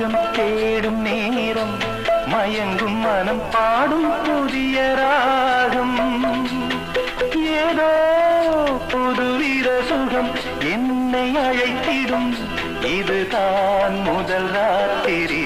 மஞ்சம் தேடும் நேரம் மயங்கும் மனம் பாடும் புதிய ராகம் ஏதோ புதுவித சுகம் என்னை அழைத்திடும் இதுதான் முதல் ராத்திரி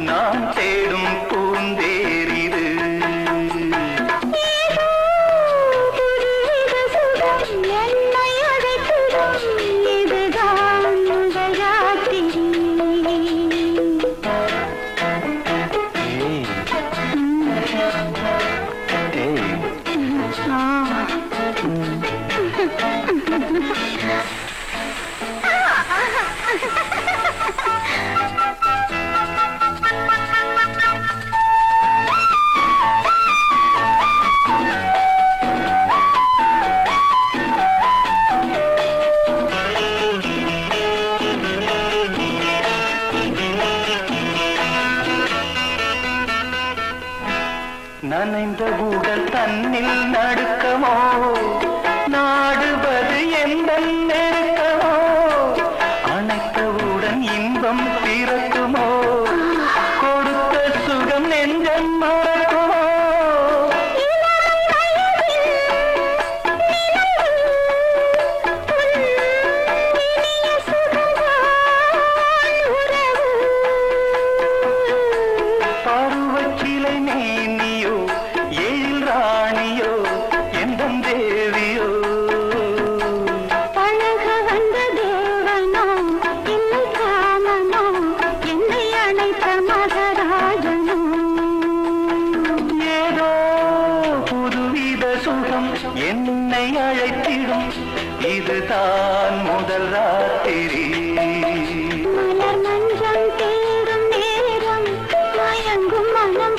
நான் தேடும் பூந்தேரிது என்னை அழைத்திடும் இதுதான் முதல் ராத்திரி நனைந்த உடல் தன்னில் நடுக்கமோ நாடுவது எந்த நெருக்கமோ அணைத்தவுடன் இன்பம் பிறக்குமோ கொடுத்த சுகம் நெஞ்சம் மறக்குமோ பருவச்சிலை மேனியோ எழில் ராணியோ எந்தம் தேவியோ பழக வந்த தேவனோ இல்லை காமனோ என்னை அழைத்த மகராஜனோ ஏதோ புதுவித சுகம் என்னை அழைத்திடும் இதுதான் முதல் ராத்திரி மலர் மஞ்சள் தேடும் நேரம் மயங்கும் மனம்